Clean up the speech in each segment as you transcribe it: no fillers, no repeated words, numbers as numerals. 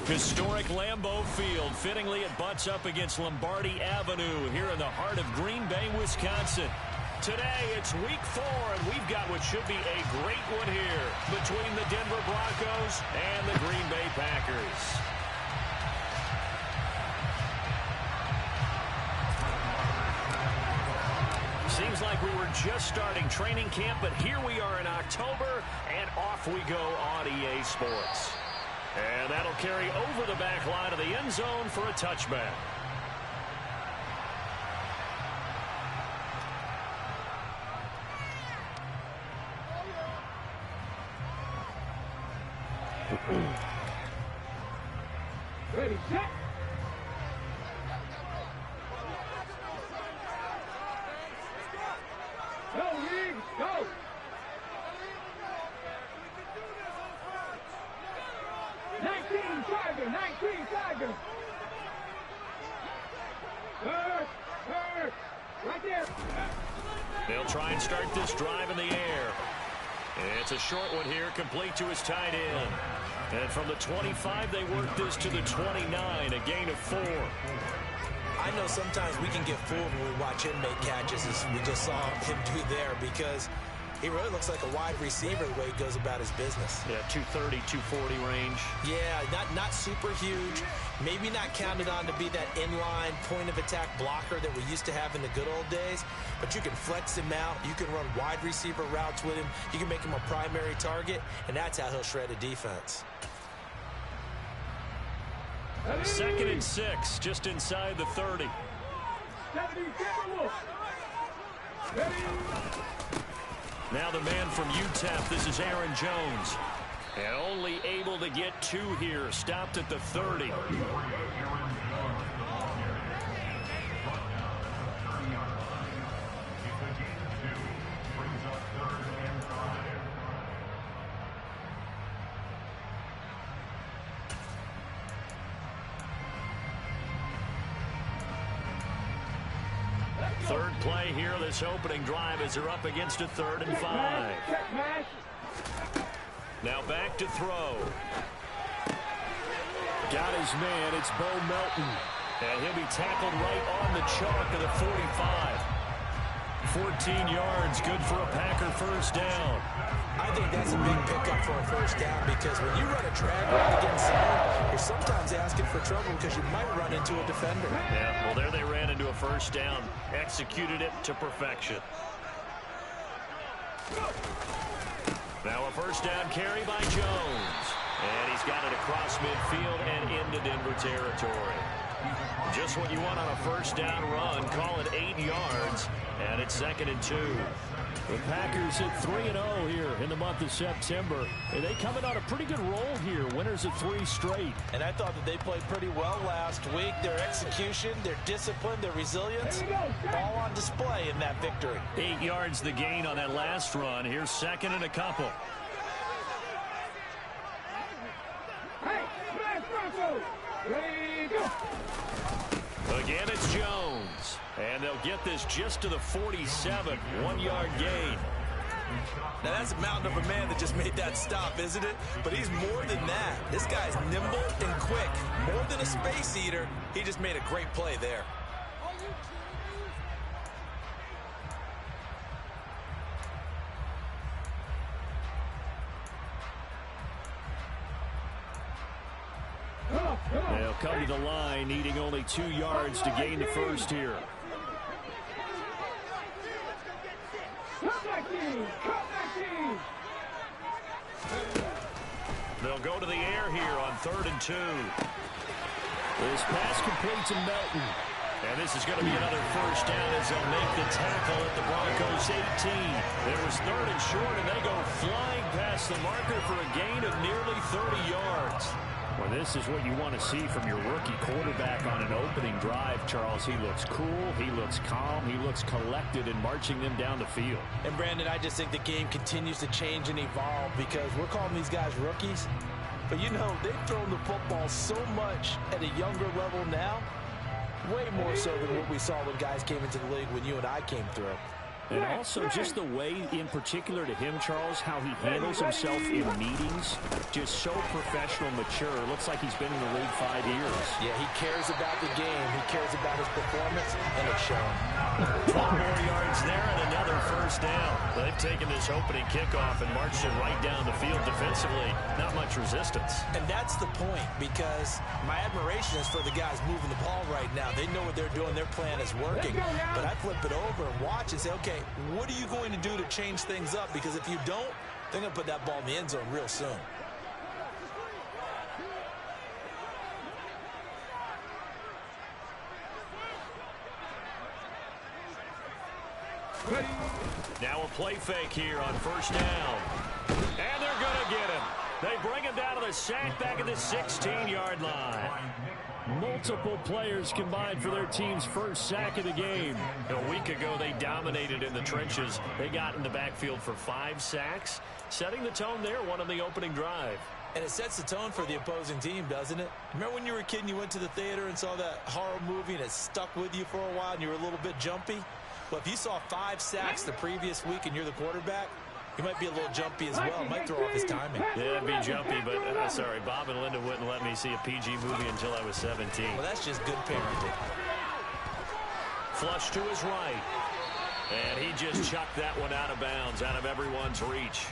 Historic Lambeau Field. Fittingly, it butts up against Lombardi Avenue here in the heart of Green Bay, Wisconsin. Today, it's week 4, and we've got what should be a great one here between the Denver Broncos and the Green Bay Packers. Seems like we were just starting training camp, but here we are in October, and off we go on EA Sports. And that'll carry over the back line of the end zone for a touchback. Ready, set. Go, Reeves, go. 19 Tiger, 19 Tiger. Third, right there. They'll try and start this drive in the air. It's a short one here, complete to his tight end. And from the 25, they work this to the 29, a gain of 4. I know sometimes we can get fooled when we watch him make catches, as we just saw him do there, because he really looks like a wide receiver the way he goes about his business. Yeah, 230, 240 range. Yeah, not super huge. Maybe not counted on to be that inline point-of-attack blocker that we used to have in the good old days. But you can flex him out. You can run wide receiver routes with him. You can make him a primary target, and that's how he'll shred a defense. 2nd and 6, just inside the 30. Now the man from UTEP, this is Aaron Jones. And only able to get 2 here, stopped at the 30. Third play here, this opening drive, as they're up against a 3rd and 5. Now back to throw. Got his man, it's Bo Melton. And he'll be tackled right on the chalk of the 45. 14 yards, good for a Packer first down. I think that's a big pickup for a first down, because when you run a drag route against someone, you're sometimes asking for trouble because you might run into a defender. Yeah, well, there they ran into a first down, executed it to perfection. Now a first down carry by Jones. And he's got it across midfield and into Denver territory. Just what you want on a first down run. Call it 8 yards, and it's 2nd and 2. The Packers hit 3-0 here in the month of September. And they coming on a pretty good roll here. Winners of 3 straight. And I thought that they played pretty well last week. Their execution, their discipline, their resilience, all on display in that victory. 8 yards the gain on that last run. Here's 2nd and a couple. Hey, smash Broncos. Ready, go. Again, it's Jones. And they'll get this just to the 47. 1-yard gain. Now, that's a mountain of a man that just made that stop, isn't it? But he's more than that. This guy's nimble and quick. More than a space eater, he just made a great play there. They'll come to the line, needing only 2 yards to gain the first here. They'll go to the air here on 3rd and 2. This pass complete to Melton. And this is going to be another first down as they'll make the tackle at the Broncos 18. There was 3rd and short, and they go flying past the marker for a gain of nearly 30 yards. Well, this is what you want to see from your rookie quarterback on an opening drive, Charles. He looks cool, he looks calm, he looks collected in marching them down the field. And, Brandon, I just think the game continues to change and evolve, because we're calling these guys rookies. But, you know, they've thrown the football so much at a younger level now, way more so than what we saw when guys came into the league when you and I came through. And also just the way, in particular to him, Charles, how he handles himself in meetings, just so professional, mature. Looks like he's been in the league 5 years. Yeah, he cares about the game. He cares about his performance, and it's showing. 12 more yards there and another first down. They've taken this opening kickoff and marched it right down the field defensively. Not much resistance. And that's the point, because my admiration is for the guys moving the ball right now. They know what they're doing. Their plan is working. But I flip it over and watch and say, okay, what are you going to do to change things up? Because if you don't, they're going to put that ball in the end zone real soon. Now a play fake here on first down. And they're going to get him. They bring him down to the sack back at the 16-yard line. Multiple players combined for their team's first sack of the game. A week ago, they dominated in the trenches. They got in the backfield for 5 sacks, setting the tone there, one on the opening drive. And it sets the tone for the opposing team, doesn't it? Remember when you were a kid and you went to the theater and saw that horror movie and it stuck with you for a while and you were a little bit jumpy? Well, if you saw 5 sacks the previous week and you're the quarterback, he might be a little jumpy as well. Might throw off his timing. Yeah, it'd be jumpy, but sorry, Bob and Linda wouldn't let me see a PG movie until I was 17. Well, that's just good parenting. Flush to his right. And he just chucked that one out of bounds, out of everyone's reach.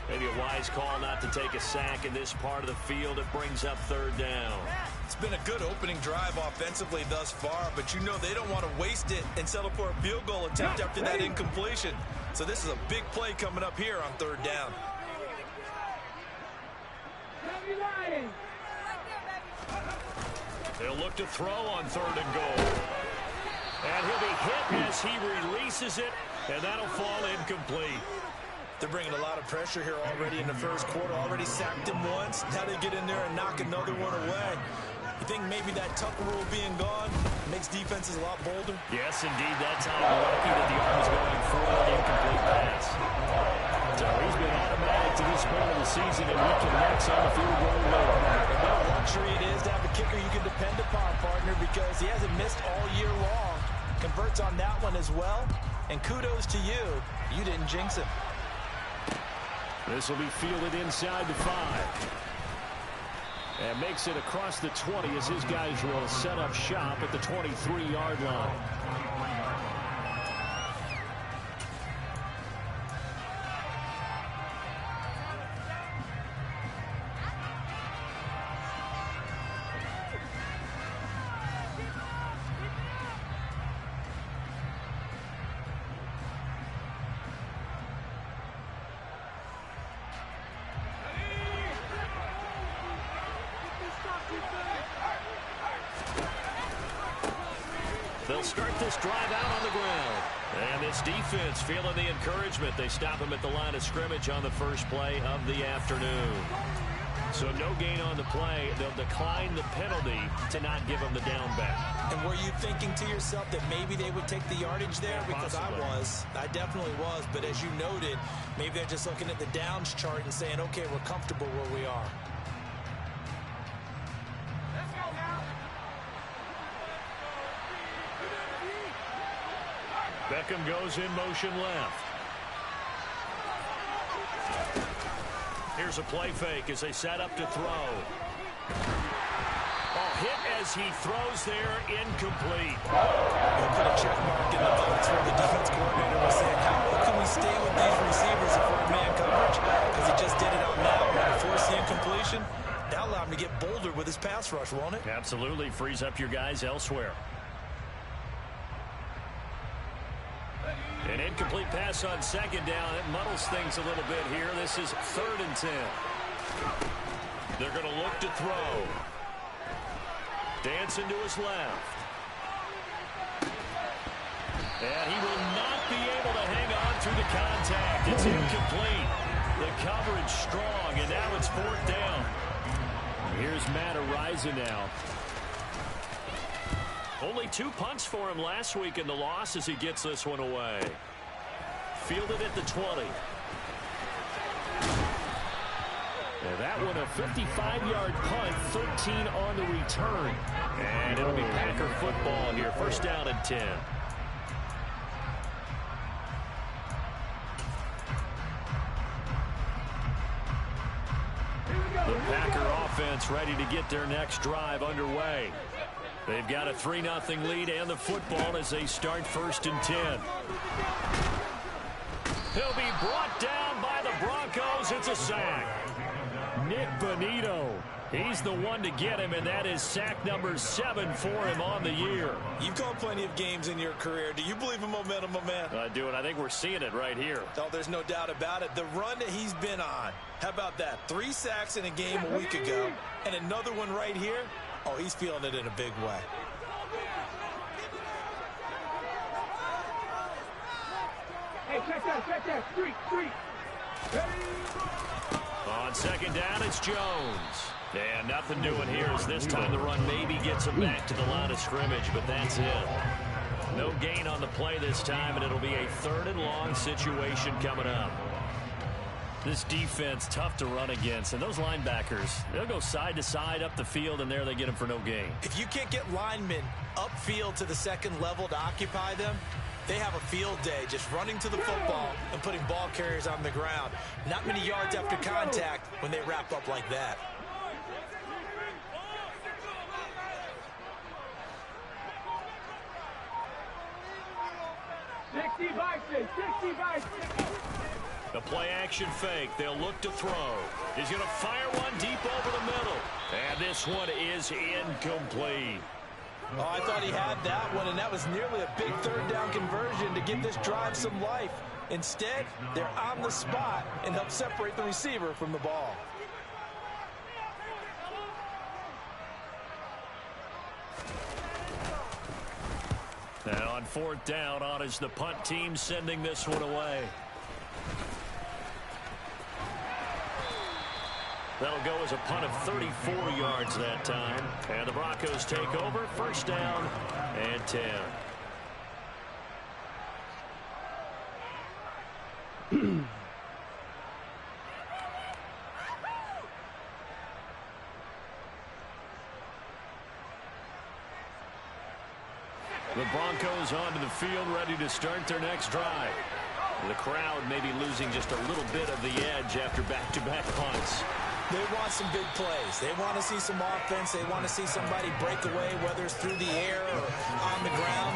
Maybe a wise call not to take a sack in this part of the field. It brings up third down. It's been a good opening drive offensively thus far, but you know they don't want to waste it and settle for a field goal attempt after that incompletion. So this is a big play coming up here on third down. They'll look to throw on third and goal. And he'll be hit as he releases it, and that'll fall incomplete. They're bringing a lot of pressure here already in the first quarter. Already sacked him once. Now they get in there and knock another one away. You think maybe that Tucker rule being gone makes defenses a lot bolder? Yes, indeed. That time, lucky that the arm was going forward, incomplete pass. So he's been automatic to this point of the season, and we can next on the field goal line. And what a luxury it is to have a kicker you can depend upon, partner, because he hasn't missed all year long. Converts on that one as well. And kudos to you. You didn't jinx him. This will be fielded inside the 5. And makes it across the 20 as his guys will set up shop at the 23-yard line. They'll start this drive out on the ground. And this defense feeling the encouragement. They stop him at the line of scrimmage on the first play of the afternoon. So no gain on the play. They'll decline the penalty to not give him the down back. And were you thinking to yourself that maybe they would take the yardage there? Yeah, because possibly. I definitely was. But as you noted, maybe they're just looking at the downs chart and saying, okay, we're comfortable where we are. Beckham goes in motion left. Here's a play fake as they set up to throw. Oh, hit as he throws there, incomplete. We'll put a check mark in the box where the defense coordinator was saying, how can we stay with these receivers if we're in man coverage? Because he just did it on that one to force the incompletion. That allowed him to get bolder with his pass rush, won't it? Absolutely. Frees up your guys elsewhere. An incomplete pass on second down. It muddles things a little bit here. This is 3rd and 10. They're going to look to throw. Dancing to his left. And he will not be able to hang on through the contact. It's incomplete. The coverage strong, and now it's 4th down. Here's Matt Ariza now. Only 2 punts for him last week in the loss as he gets this one away. Fielded at the 20. And that one a 55-yard punt, 13 on the return. And it'll be Packer football here. 1st down and 10. defense ready to get their next drive underway. They've got a 3-0 lead and the football as they start 1st and 10. He'll be brought down by the Broncos. It's a sack. Nick Bonito. He's the one to get him, and that is sack number 7 for him on the year. You've called plenty of games in your career. Do you believe in momentum, my man? I do, and I think we're seeing it right here. Oh, there's no doubt about it. The run that he's been on. How about that? 3 sacks in a game a week ago, and another one right here. Oh, he's feeling it in a big way. Hey, check that. Street. On 2nd down, it's Jones. And nothing doing here as this time the run maybe gets him back to the line of scrimmage, but that's it. No gain on the play this time, and it'll be a 3rd and long situation coming up. This defense, tough to run against, and those linebackers, they'll go side to side up the field, and there they get them for no gain. If you can't get linemen upfield to the 2nd level to occupy them, they have a field day just running to the football and putting ball carriers on the ground. Not many yards after contact when they wrap up like that. The play action fake. They'll look to throw. He's going to fire one deep over the middle. And this one is incomplete. Oh, I thought he had that one, and that was nearly a big 3rd down conversion to give this drive some life. Instead, they're on the spot and help separate the receiver from the ball. And on 4th down, on is the punt team sending this one away. That'll go as a punt of 34 yards that time. And the Broncos take over. 1st down and 10. The Broncos onto the field, ready to start their next drive. The crowd may be losing just a little bit of the edge after back-to-back punts. They want some big plays. They want to see some offense. They want to see somebody break away, whether it's through the air or on the ground.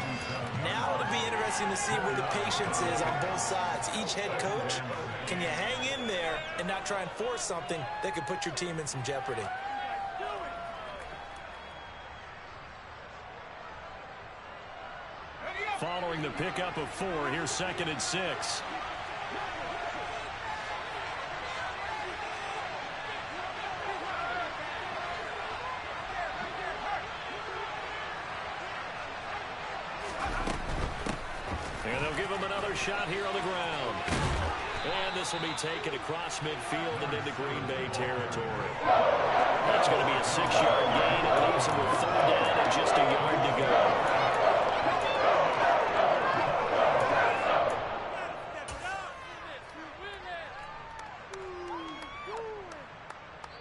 Now it'll be interesting to see where the patience is on both sides. Each head coach, can you hang in there and not try and force something that could put your team in some jeopardy? Following the pickup of 4, here's 2nd and 6. And they'll give him another shot here on the ground. And this will be taken across midfield and into Green Bay territory. That's going to be a 6-yard gain. It leaves him with 3rd down and just a yard to go.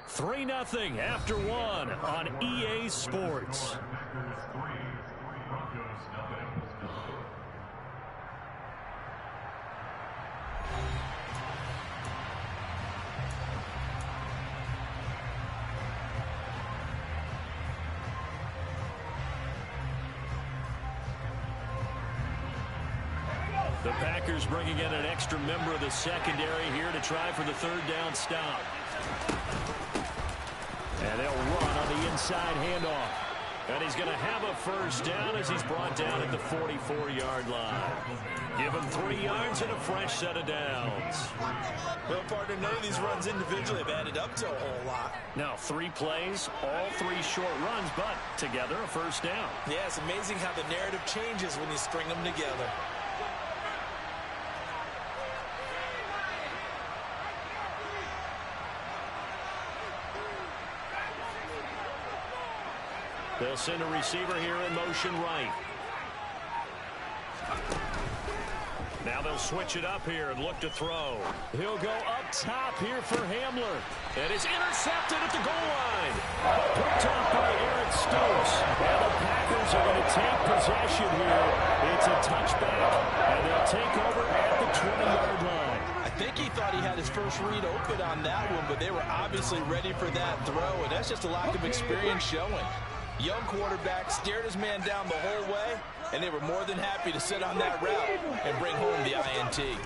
3-0 after 1 on EA Sports. The Packers bringing in an extra member of the secondary here to try for the 3rd down stop. And they'll run on the inside handoff. And he's going to have a 1st down as he's brought down at the 44-yard line. Give him 3 yards and a fresh set of downs. Well, partner, none of these runs individually have added up to a whole lot. Now, 3 plays, all 3 short runs, but together a 1st down. Yeah, it's amazing how the narrative changes when you string them together. They'll send a receiver here in motion right. Now they'll switch it up here and look to throw. He'll go up top here for Hamler. And it's intercepted at the goal line. Picked off by Eric Stokes. And the Packers are going to take possession here. It's a touchback, and they'll take over at the 20-yard line. I think he thought he had his first read open on that one, but they were obviously ready for that throw, and that's just a lack of experience showing. Young quarterback stared his man down the whole way, and they were more than happy to sit on that route and bring home the INT.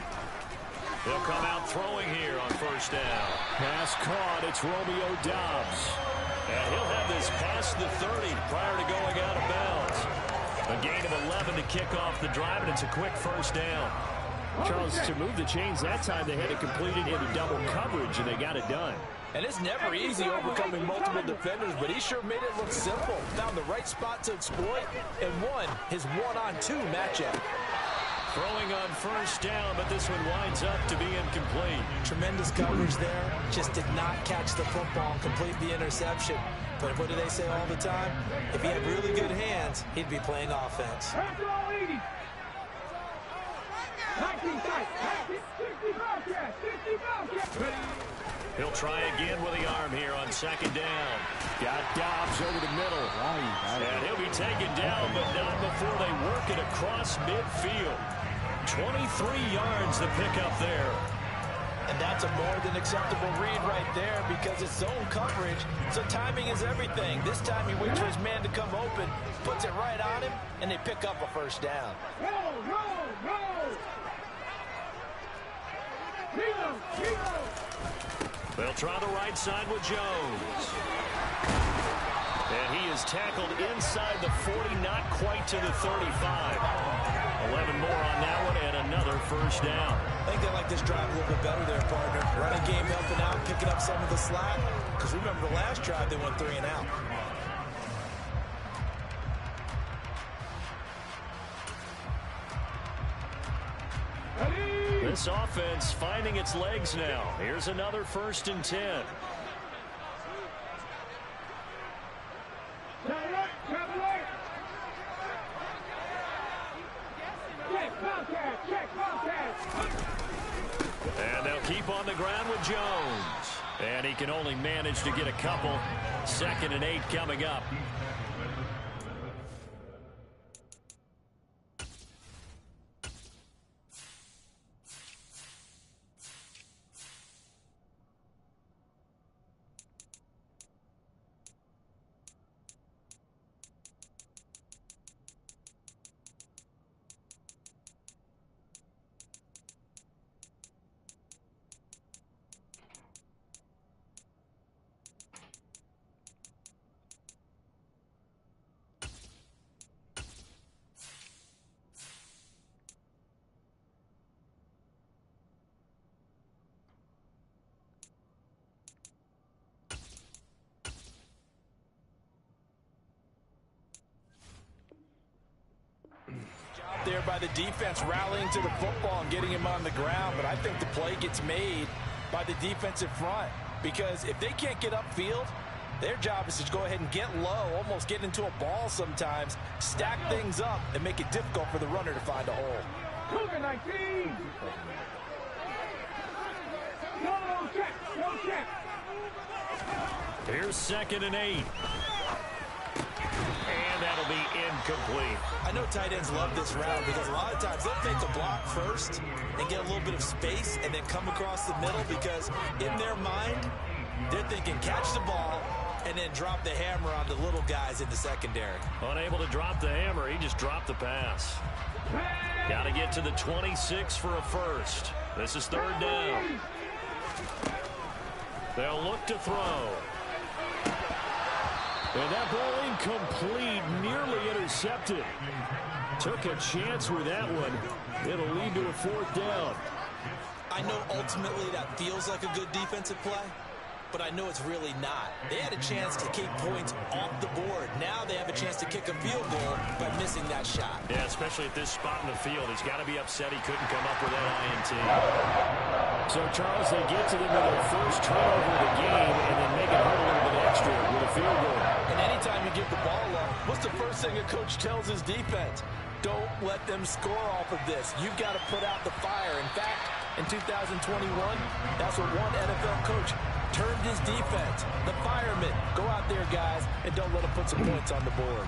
They'll come out throwing here on first down. Pass caught. It's Romeo Doubs. And he'll have this past the 30 prior to going out of bounds. A gain of 11 to kick off the drive, and it's a quick first down. Charles, to move the chains that time, they had to complete it into double coverage, and they got it done. And it's never easy overcoming multiple defenders, but he sure made it look simple. Found the right spot to exploit and won his one-on-two matchup. Throwing on first down, but this one winds up to be incomplete. Tremendous coverage there. Just did not catch the football and complete the interception. But what do they say all the time? If he had really good hands, he'd be playing offense. He'll try again with the arm here on second down. Got Doubs over the middle. And he'll be taken down, but not before they work it across midfield. 23 yards to pick up there. And that's a more than acceptable read right there because it's zone coverage, so timing is everything. This time he waits for his man to come open, puts it right on him, and they pick up a first down. They'll try the right side with Jones. And he is tackled inside the 40, not quite to the 35. 11 more on that one, and another first down. I think they like this drive a little bit better there, partner. Running game helping out, picking up some of the slack. Because remember the last drive, they went 3 and out. This offense finding its legs now. Here's another 1st and 10. And they'll keep on the ground with Jones. And he can only manage to get a couple. 2nd and 8 coming up. There by the defense rallying to the football and getting him on the ground, but I think the play gets made by the defensive front because if they can't get upfield, their job is to go ahead and get low, almost get into a ball sometimes, stack things up, and make it difficult for the runner to find a hole. Cougar 19! No check, no check. Here's 2nd and 8. And that'll be incomplete. I know tight ends love this route because a lot of times they'll take the block first and get a little bit of space and then come across the middle because in their mind, they're thinking catch the ball and then drop the hammer on the little guys in the secondary. Unable to drop the hammer, he just dropped the pass. Got to get to the 26 for a first. This is 3rd down. They'll look to throw. And that ball incomplete, nearly intercepted. Took a chance with that one. It'll lead to a 4th down. I know ultimately that feels like a good defensive play, but I know it's really not. They had a chance to keep points off the board. Now they have a chance to kick a field goal by missing that shot. Yeah, especially at this spot in the field. He's got to be upset he couldn't come up with that INT. So, Charles, they get to them with their first turnover of the game and then make it hurt a little bit extra with a field goal. And anytime you give the ball up, what's the first thing a coach tells his defense? Don't let them score off of this. You've got to put out the fire. In fact, in 2021, that's what one NFL coach termed his defense. The firemen. Go out there, guys, and don't let them put some points on the board.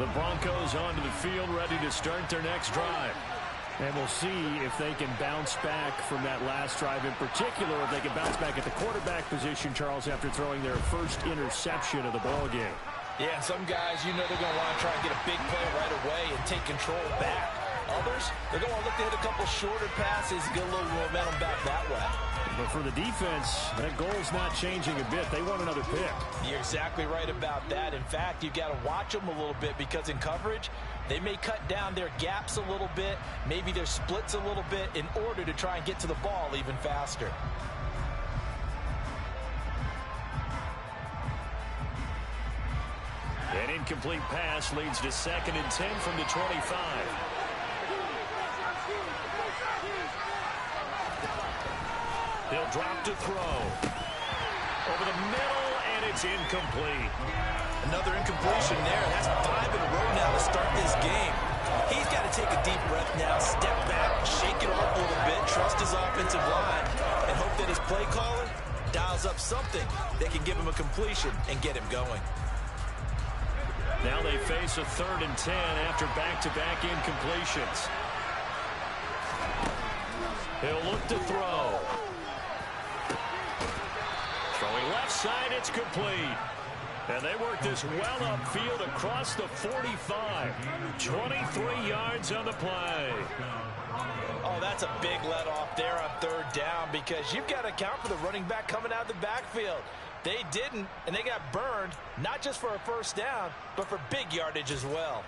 The Broncos onto the field, ready to start their next drive. And we'll see if they can bounce back from that last drive in particular, if they can bounce back at the quarterback position, Charles, after throwing their first interception of the ball game. Yeah, some guys, you know they're going to want to try and get a big play right away and take control back. Others, they're going to want to look to hit a couple shorter passes, get a little momentum back that way. But for the defense, that goal's not changing a bit. They want another pick. You're exactly right about that. In fact, you've got to watch them a little bit because in coverage, they may cut down their gaps a little bit, maybe their splits a little bit in order to try and get to the ball even faster. An incomplete pass leads to 2nd and 10 from the 25. He'll drop to throw. Over the middle, and it's incomplete. Another incompletion there. That's 5 in a row now to start this game. He's got to take a deep breath now, step back, shake it off a little bit, trust his offensive line, and hope that his play caller dials up something that can give him a completion and get him going. Now they face a 3rd and 10 after back-to-back incompletions. He'll look to throw. Throwing left side, it's complete. And they work this well upfield across the 45. 23 yards on the play. Oh, that's a big let off there on 3rd down because you've got to account for the running back coming out of the backfield. They didn't, and they got burned, not just for a 1st down, but for big yardage as well.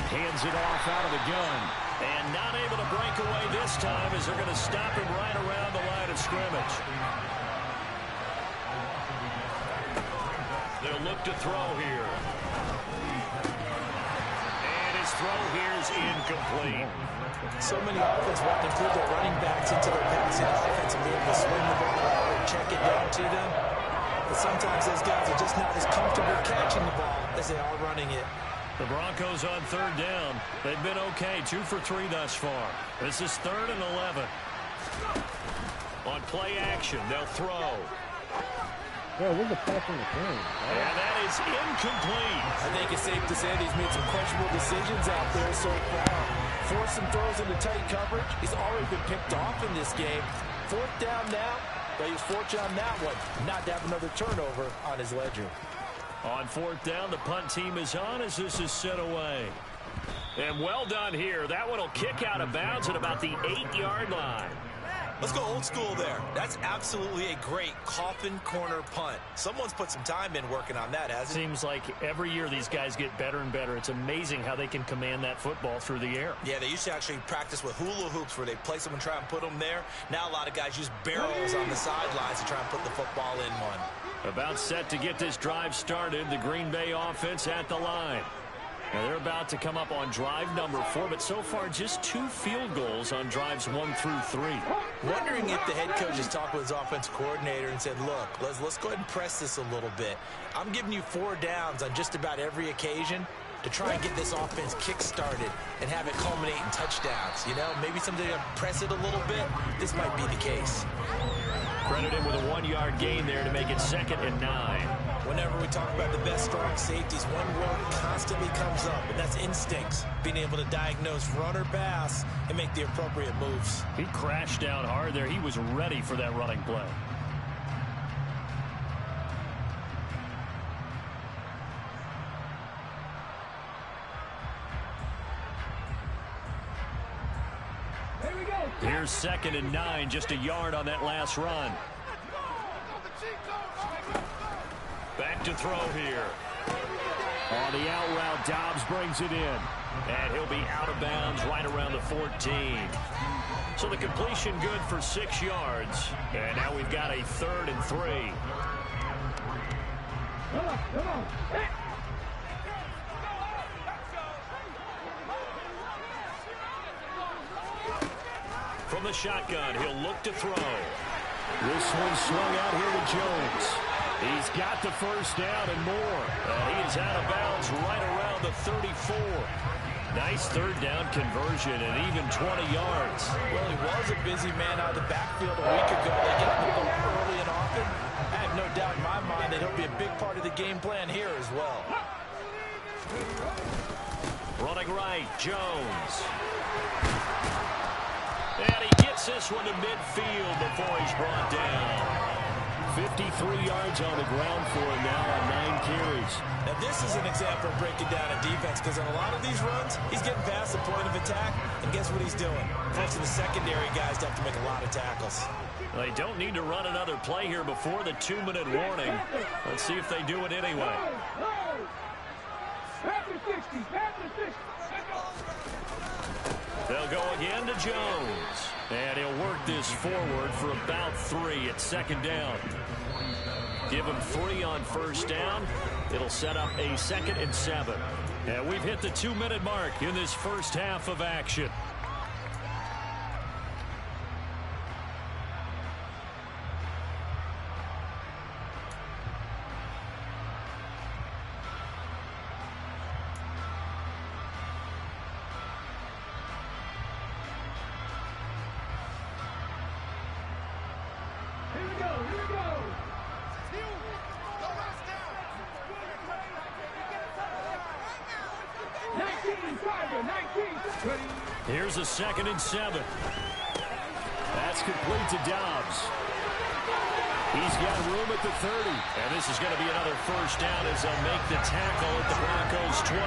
Hands it off out of the gun. And not able to break away this time as they're going to stop him right around the line of scrimmage. They'll look to throw here. And his throw here is incomplete. So many offenses want to include their running backs into their passing offense and be able to swing the ball out or check it down to them. But sometimes those guys are just not as comfortable catching the ball as they are running it. The Broncos on 3rd down. They've been okay, 2 for 3 thus far. This is 3rd and 11. On play action, they'll throw. Yeah, where's the pass on the plane? And that is incomplete. I think it's safe to say that he's made some questionable decisions out there so far. Forced some throws into tight coverage. He's already been picked off in this game. 4th down now, but he's fortunate on that one, not to have another turnover on his ledger. On 4th down, the punt team is on as this is set away. And well done here. That one will kick out of bounds at about the 8-yard line. Let's go old school there. That's absolutely a great coffin corner punt. Someone's put some time in working on that, hasn't it? Seems like every year these guys get better and better. It's amazing how they can command that football through the air. Yeah, they used to actually practice with hula hoops where they place them and try and put them there. Now a lot of guys use barrels on the sidelines to try and put the football in one. About set to get this drive started, the Green Bay offense at the line. Now they're about to come up on drive number 4, but so far just 2 field goals on drives 1 through 3. Wondering if the head coach has talked with his offensive coordinator and said, look, let's go ahead and press this a little bit. I'm giving you 4 downs on just about every occasion to try and get this offense kick-started and have it culminate in touchdowns. You know, maybe something to press it a little bit. This might be the case. Credit him with a 1-yard gain there to make it 2nd and 9. Whenever we talk about the best strong safeties, one word constantly comes up, and that's instincts. Being able to diagnose run or pass and make the appropriate moves. He crashed down hard there. He was ready for that running play. Here's 2nd and 9, just a yard on that last run. Back to throw here. On the out route, Dobbs brings it in. And he'll be out of bounds right around the 14. So the completion good for 6 yards. And now we've got a 3rd and 3. Come on. From the shotgun, he'll look to throw. This one swung out here to Jones. He's got the first down and more. He is out of bounds right around the 34. Nice third down conversion and even 20 yards. Well, he was a busy man out of the backfield a week ago. They get him the ball early and often. I have no doubt in my mind that he'll be a big part of the game plan here as well. Running right, Jones. And he gets this one to midfield before he's brought down. 53 yards on the ground for him now on 9 carries. Now, this is an example of breaking down a defense, because on a lot of these runs, he's getting past the point of attack, and guess what he's doing? Forcing the secondary guys to have to make a lot of tackles. They don't need to run another play here before the 2-minute warning. Let's see if they do it anyway. They'll go again to Jones. And he'll work this forward for about 3 at second down. Give him 3 on first down. It'll set up a 2nd and 7. And we've hit the 2-minute mark in this first half of action. Here's a 2nd and 7. That's complete to Dobbs. He's got room at the 30. And this is going to be another first down as they'll make the tackle at the Broncos 28.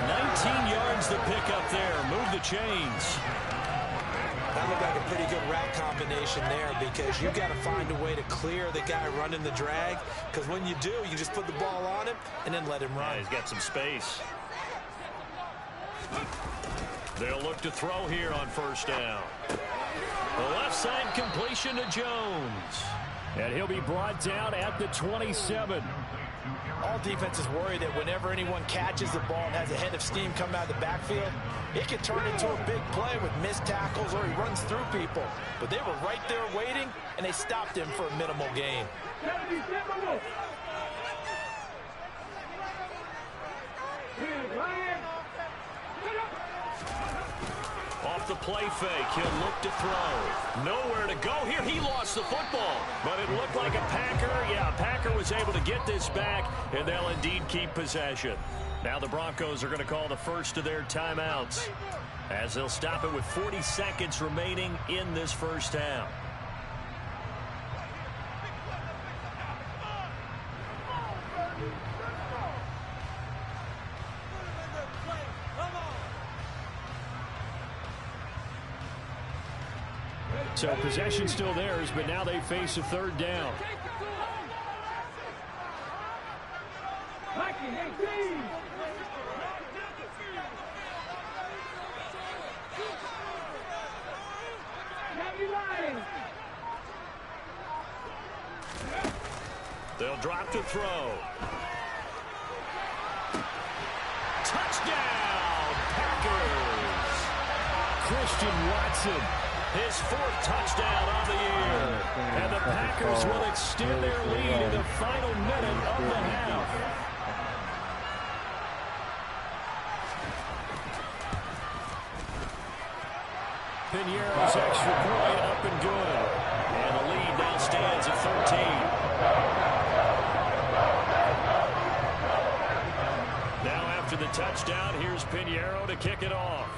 19 yards to pick up there. Move the chains. That looked like a pretty good route combination there, because you've got to find a way to clear the guy running the drag, because when you do, you just put the ball on him and then let him run. Yeah, he's got some space. They'll look to throw here on first down. The left side completion to Jones. And he'll be brought down at the 27. All defenses worry that whenever anyone catches the ball and has a head of steam come out of the backfield, it can turn into a big play with missed tackles or he runs through people. But they were right there waiting, and they stopped him for a minimal gain. Off the play fake, he'll look to throw. Nowhere to go here. He lost the football, but it looked like a Packer. Yeah, Packer was able to get this back, and they'll indeed keep possession. Now the Broncos are going to call the first of their timeouts, as they'll stop it with 40 seconds remaining in this first half. So possession still theirs, but now they face a third down. They'll drop to throw. Touchdown, Packers! Christian Watson. His 4th touchdown on the year. And the Packers will extend their lead in the final minute of the half. Pinheiro's extra point up and good. And the lead now stands at 13. Now after the touchdown, here's Pinheiro to kick it off.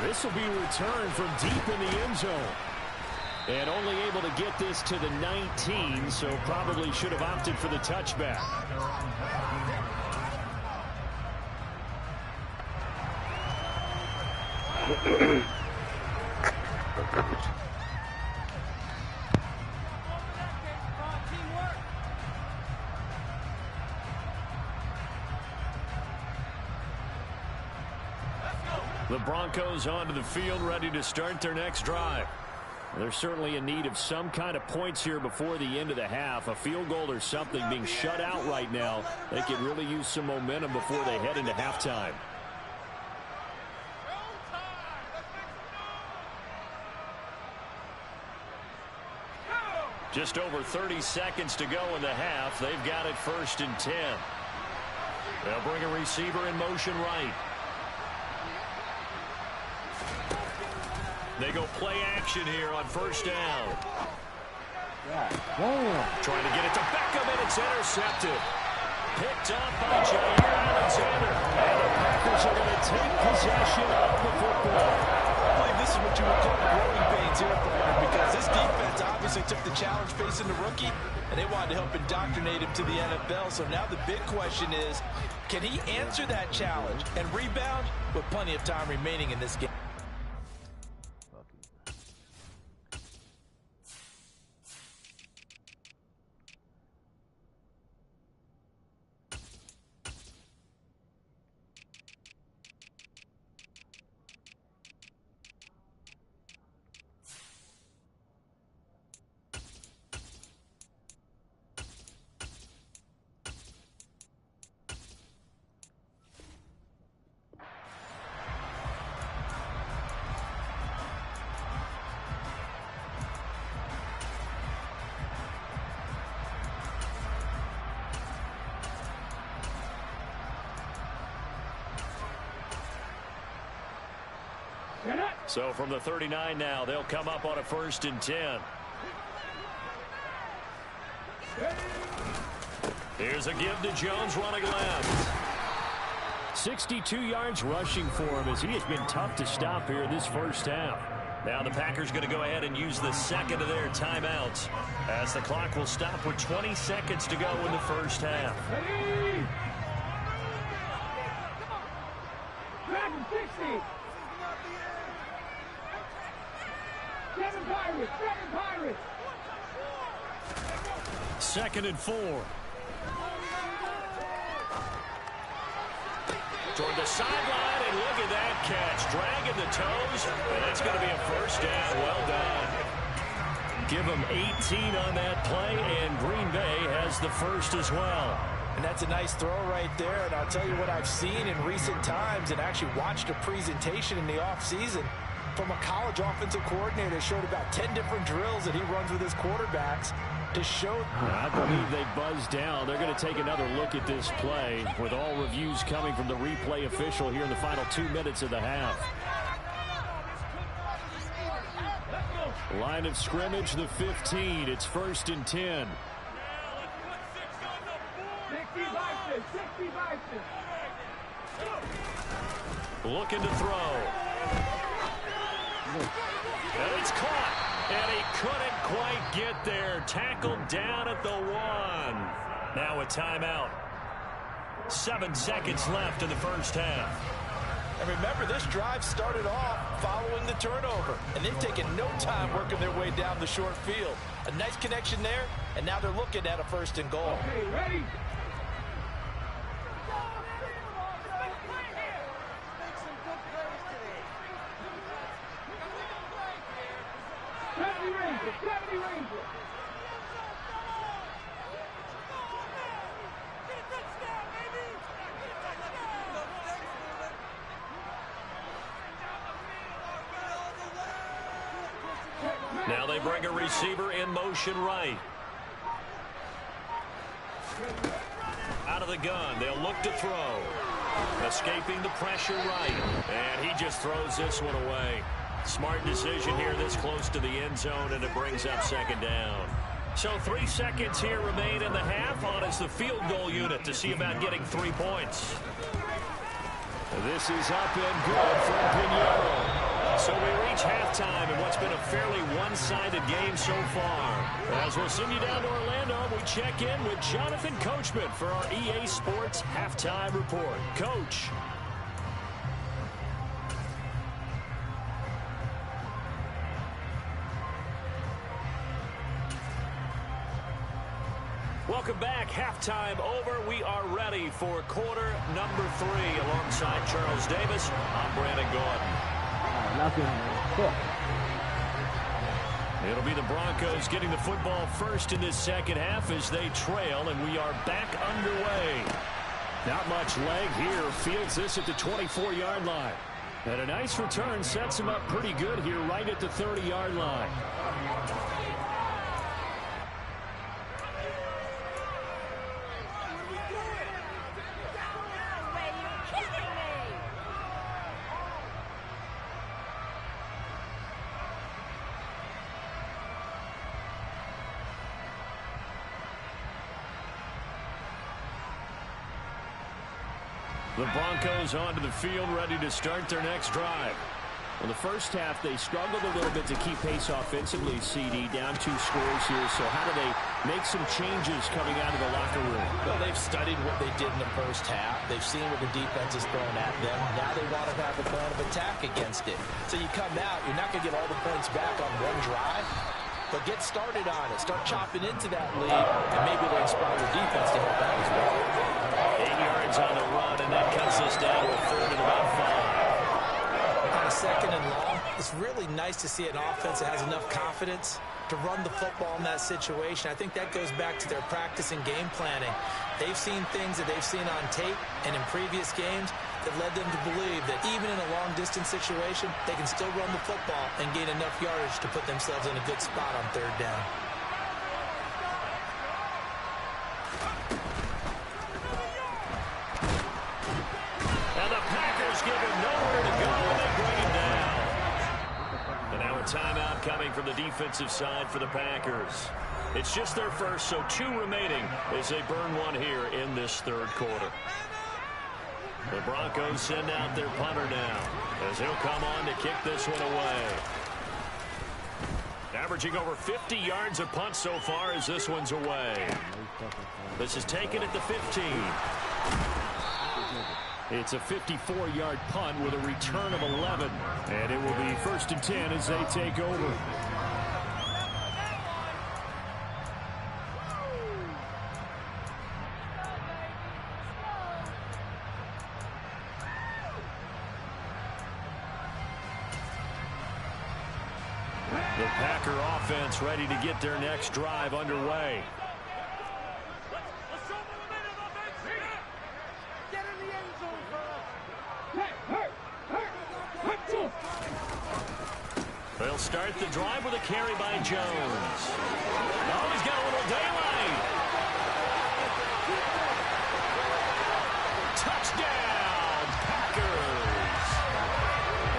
This will be returned from deep in the end zone. And only able to get this to the 19, so probably should have opted for the touchback. The Broncos onto the field, ready to start their next drive. They're certainly in need of some kind of points here before the end of the half. A field goal or something. Being shut out right now, they could really use some momentum before they head into halftime. Just over 30 seconds to go in the half. They've got it 1st and 10. They'll bring a receiver in motion right. They go play action here on 1st down. Trying to get it to Beckham, and it's intercepted. Picked up by Jair Alexander. And the Packers are going to take possession of the football. I believe this is what you would call growing pains here, because this defense obviously took the challenge facing the rookie, and they wanted to help indoctrinate him to the NFL. So now the big question is, can he answer that challenge and rebound with plenty of time remaining in this game? So from the 39 now, they'll come up on a 1st and 10. Here's a give to Jones running left. 62 yards rushing for him as he has been tough to stop here this 1st half. Now the Packers going to go ahead and use the 2nd of their timeouts as the clock will stop with 20 seconds to go in the 1st half. Ready? Dragon 60. 7 Pirates. 7 Pirates. 2nd and 4. Toward the sideline, and look at that catch. Dragging the toes, and that's going to be a 1st down. Well done. Give them 18 on that play, and Green Bay has the 1st as well. And that's a nice throw right there. And I'll tell you what I've seen in recent times and actually watched a presentation in the offseason from a college offensive coordinator that showed about 10 different drills that he runs with his quarterbacks to show. I believe they buzzed down. They're going to take another look at this play with all reviews coming from the replay official here in the final 2 minutes of the half. Line of scrimmage, the 15. It's 1st and 10. 60 Looking to throw. And it's caught. And he couldn't quite get there. Tackled down at the 1. Now a timeout. 7 seconds left in the 1st half. And remember, this drive started off following the turnover, and they've taken no time working their way down the short field. A nice connection there, and now they're looking at a 1st and goal. Okay, ready? Now they bring a receiver in motion right. Out of the gun, they'll look to throw. Escaping the pressure right. And he just throws this one away. Smart decision here this close to the end zone, and it brings up 2nd down. So 3 seconds here remain in the half on as the field goal unit to see about getting 3 points. This is up and good from Pinheiro. So we reach halftime in what's been a fairly one-sided game so far. As we'll send you down to Orlando, we check in with Jonathan Coachman for our EA Sports Halftime Report. Coach. Welcome back. Halftime over. We are ready for quarter number 3. Alongside Charles Davis, I'm Brandon Gordon. Nothing. Cool. It'll be the Broncos getting the football first in this 2nd half as they trail, and we are back underway. Not much leg here. Fields this at the 24-yard line. And a nice return sets him up pretty good here right at the 30-yard line. The Broncos onto the field, ready to start their next drive. In the first half, they struggled a little bit to keep pace offensively, CD, down 2 scores here. So how do they make some changes coming out of the locker room? Well, they've studied what they did in the first half. They've seen what the defense is throwing at them. Now they want to have a plan of attack against it. So you come out, you're not going to get all the points back on one drive, but get started on it. Start chopping into that lead, and maybe they'll inspire the defense to help out as well. 8 yards on the run, and that cuts us down to a third and about 5. On a second and long, it's really nice to see an offense that has enough confidence to run the football in that situation. I think that goes back to their practice and game planning. They've seen things that they've seen on tape and in previous games that led them to believe that even in a long-distance situation, they can still run the football and gain enough yardage to put themselves in a good spot on third down. And the Packers give him nowhere to go, and they bring him down. And now a timeout coming from the defensive side for the Packers. It's just their first, so 2 remaining as they burn one here in this third quarter. The Broncos send out their punter now as he'll come on to kick this one away. Averaging over 50 yards a punt so far as this one's away. This is taken at the 15. It's a 54-yard punt with a return of 11. And it will be 1st and 10 as they take over. The Packer offense ready to get their next drive underway. They'll start the drive with a carry by Jones. Oh, he's got a little daylight. Touchdown, Packers.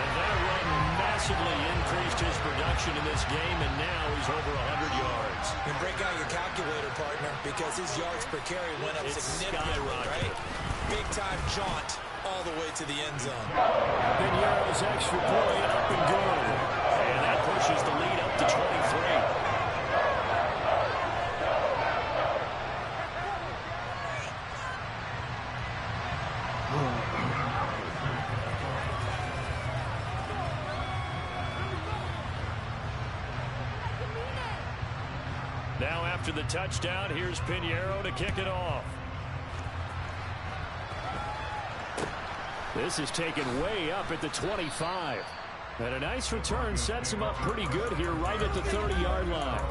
And that run massively increased his production in this game, and now he's over 100 yards. And break out your calculator, partner, because his yards per carry went up significantly, right? Big-time jaunt all the way to the end zone. Piñeiro's extra point up and good. And that pushes the lead up to 23. Now after the touchdown, here's Piñeiro to kick it off. This is taken way up at the 25. And a nice return sets him up pretty good here right at the 30-yard line.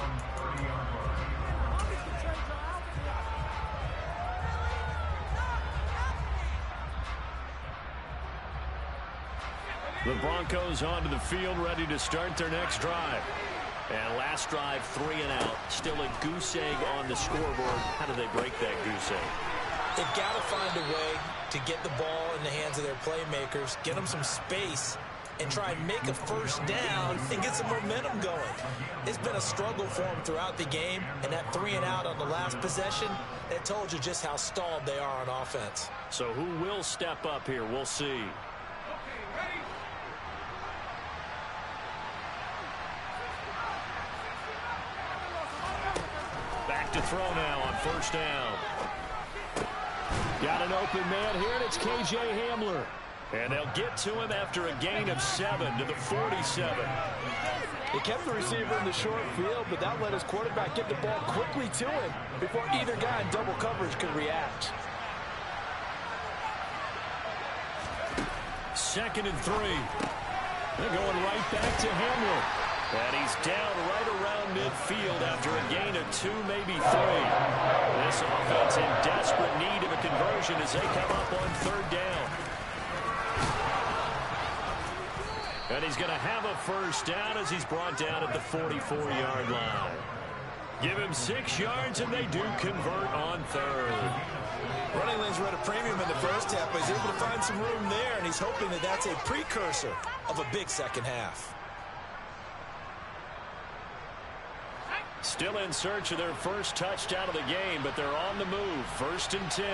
The Broncos onto the field ready to start their next drive. And last drive, 3 and out. Still a goose egg on the scoreboard. How do they break that goose egg? They've got to find a way to get the ball in the hands of their playmakers, get them some space, and try and make a first down and get some momentum going. It's been a struggle for them throughout the game, and that 3 and out on the last possession, that told you just how stalled they are on offense. So who will step up here? We'll see. Back to throw now on first down. Got an open man here, and it's K.J. Hamler. And they'll get to him after a gain of 7 to the 47. They kept the receiver in the short field, but that let his quarterback get the ball quickly to him before either guy in double coverage could react. 2nd and 3. They're going right back to Hamler. And he's down right around midfield after a gain of 2, maybe 3. This offense in desperate need of a conversion as they come up on 3rd down. And he's going to have a first down as he's brought down at the 44-yard line. Give him 6 yards, and they do convert on 3rd. Running lanes were at a premium in the first half, but he's able to find some room there, and he's hoping that that's a precursor of a big second half. Still in search of their first touchdown of the game, but they're on the move. 1st and 10.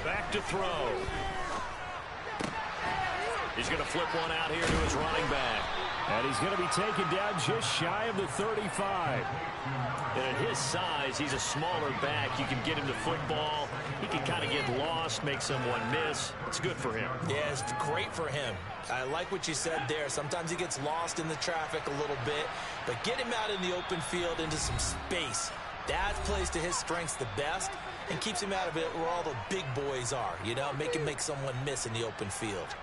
Back to throw. He's going to flip one out here to his running back. And he's going to be taken down just shy of the 35. And at his size, he's a smaller back. You can get him the football. He can kind of get lost, make someone miss. It's good for him. Yeah, it's great for him. I like what you said there. Sometimes he gets lost in the traffic a little bit, but get him out in the open field into some space. That plays to his strengths the best and keeps him out of it where all the big boys are, you know, make him make someone miss in the open field.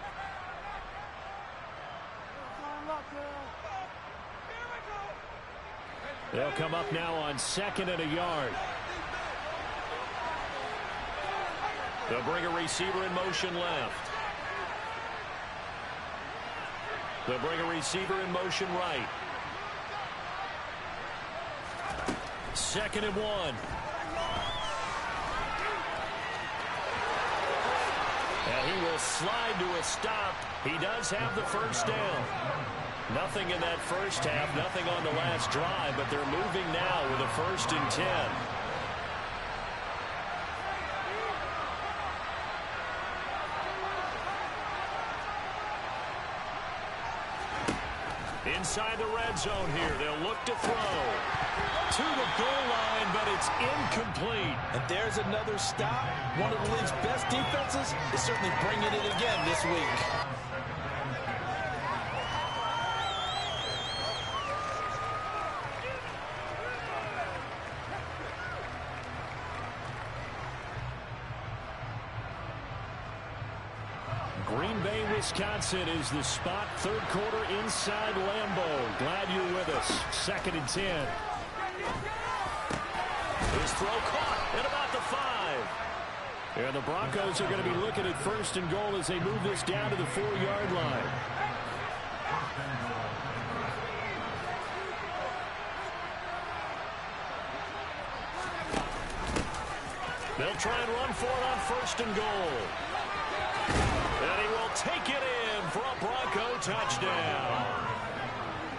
They'll come up now on 2nd and a yard. They'll bring a receiver in motion left. They'll bring a receiver in motion right. 2nd and 1. And he will slide to a stop. He does have the first down. Nothing in that first half, nothing on the last drive, but they're moving now with a 1st and 10. Inside the red zone here, they'll look to throw. To the goal line, but it's incomplete. And there's another stop. One of the league's best defenses is certainly bringing it again this week. Green Bay, Wisconsin is the spot. 3rd quarter inside Lambeau. Glad you're with us. 2nd and 10. His throw caught at about the 5. And the Broncos are going to be looking at 1st and goal as they move this down to the 4-yard line. They'll try and run for it on 1st and goal. And he will take it in for a Bronco touchdown.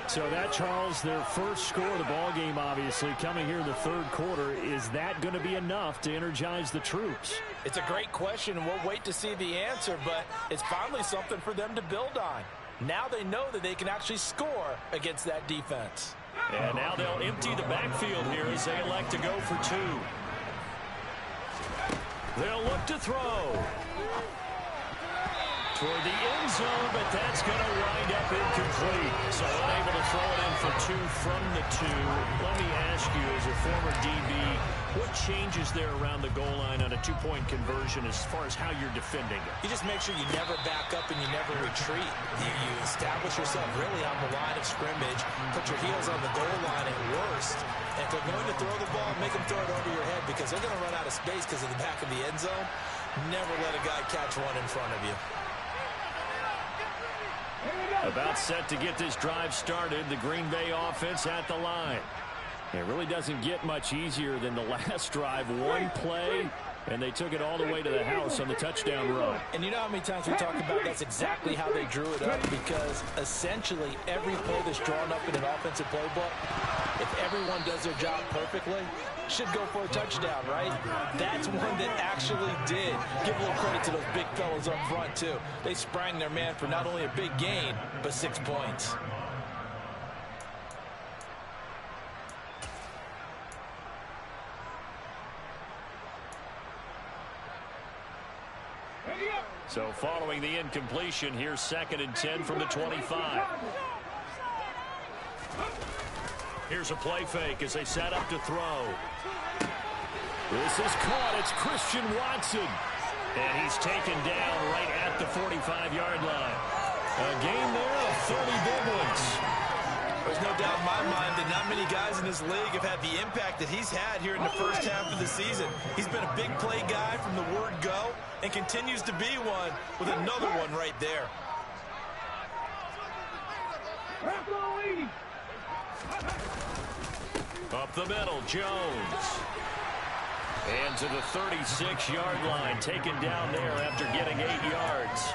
So that, Charles, their first score of the ballgame, obviously, coming here in the 3rd quarter. Is that going to be enough to energize the troops? It's a great question, and we'll wait to see the answer, but it's finally something for them to build on. Now they know that they can actually score against that defense. And now they'll empty the backfield here as they elect to go for 2. They'll look to throw. Toward the end zone, but that's going to wind up incomplete. So unable to throw it in for 2 from the 2. Let me ask you, as a former DB, what changes there around the goal line on a 2-point conversion as far as how you're defending it? You just make sure you never back up and you never retreat. You establish yourself really on the line of scrimmage, put your heels on the goal line at worst. And if they're going to throw the ball, make them throw it over your head because they're going to run out of space because of the back of the end zone. Never let a guy catch one in front of you. About set to get this drive started. The Green Bay offense at the line. It really doesn't get much easier than the last drive. One play, and they took it all the way to the house on the touchdown run. And you know how many times we talk about that's exactly how they drew it up, because essentially every play that's drawn up in an offensive playbook, if everyone does their job perfectly, should go for a touchdown, right? That's one that actually did. Give a little credit to those big fellas up front, too. They sprang their man for not only a big gain, but 6 points. So following the incompletion, here's 2nd and 10 from the 25. Here's a play fake as they set up to throw. This is caught. It's Christian Watson. And he's taken down right at the 45-yard line. A gain there of 30 big ones. There's no doubt in my mind that not many guys in this league have had the impact that he's had here in the first half of the season. He's been a big play guy from the word go and continues to be one with another one right there. Up the middle, Jones. And to the 36-yard line, taken down there after getting 8 yards.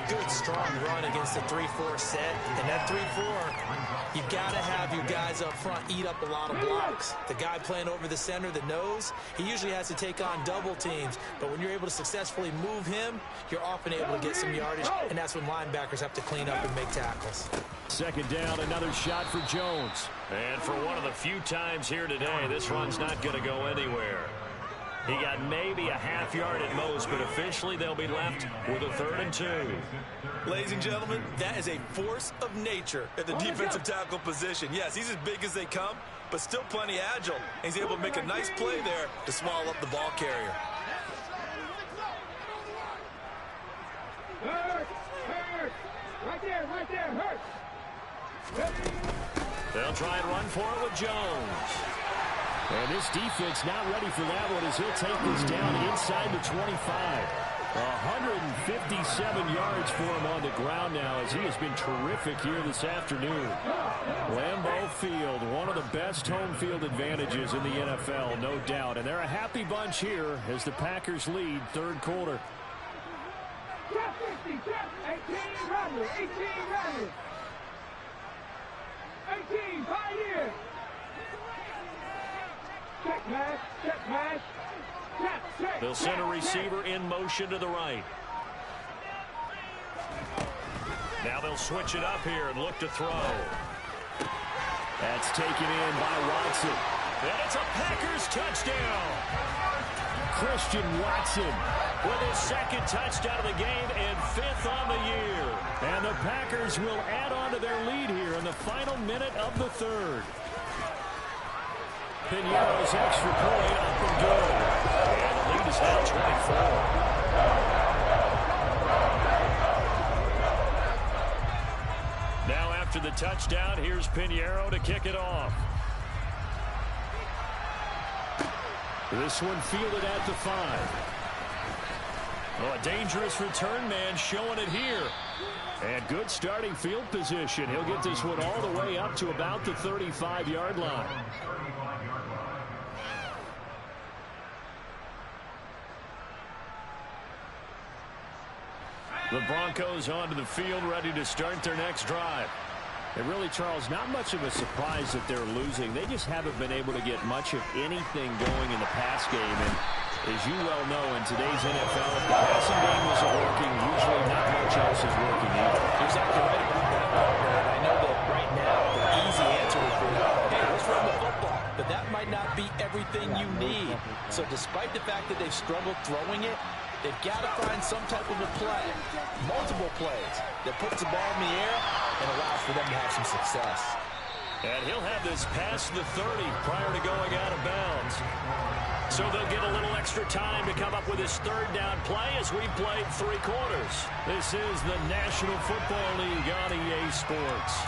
Good, strong run against the 3-4 set. And that 3-4, you've got to have your guys up front eat up a lot of blocks. The guy playing over the center that knows, he usually has to take on double teams. But when you're able to successfully move him, you're often able to get some yardage, and that's when linebackers have to clean up and make tackles. Second down, another shot for Jones. And for one of the few times here today, this run's not going to go anywhere. He got maybe a half yard at most, but officially they'll be left with a 3rd and 2. Ladies and gentlemen, that is a force of nature at the defensive tackle position. Yes, he's as big as they come, but still plenty agile. And he's able to make a nice play there to swallow up the ball carrier. Hurt! Hurt! Right there, hurt! They'll try and run for it with Jones. And this defense not ready for that one as he'll take this down inside the 25. 157 yards for him on the ground now as he has been terrific here this afternoon. Lambeau Field, one of the best home field advantages in the NFL, no doubt. And they're a happy bunch here as the Packers lead 3rd quarter. 18 runners, 18, 5 years. Check match, check. They'll send a receiver in motion to the right. Now they'll switch it up here and look to throw. That's taken in by Watson. And it's a Packers touchdown. Christian Watson With his 2nd touchdown of the game and 5th on the year. And the Packers will add on to their lead here in the final minute of the 3rd. Piñeiro's extra point up and good. And the lead is now 24. Now after the touchdown, here's Piñeiro to kick it off. This one fielded at the 5. Oh, a dangerous return man showing it here. And good starting field position. He'll get this one all the way up to about the 35-yard line. The Broncos onto the field, ready to start their next drive. And really, Charles, not much of a surprise that they're losing. They just haven't been able to get much of anything going in the pass game. And as you well know, in today's NFL, if the passing game isn't working, usually not much else is working either. You're exactly right about that, partner. And I know that right now the easy answer would be, hey, let's run the football. But that might not be everything you need. So despite the fact that they've struggled throwing it, they've got to find some type of a play, multiple plays, that puts the ball in the air and allows for them to have some success. And he'll have this past the 30 prior to going out of bounds. So they'll get a little extra time to come up with his 3rd down play as we've played 3 quarters. This is the National Football League on EA Sports.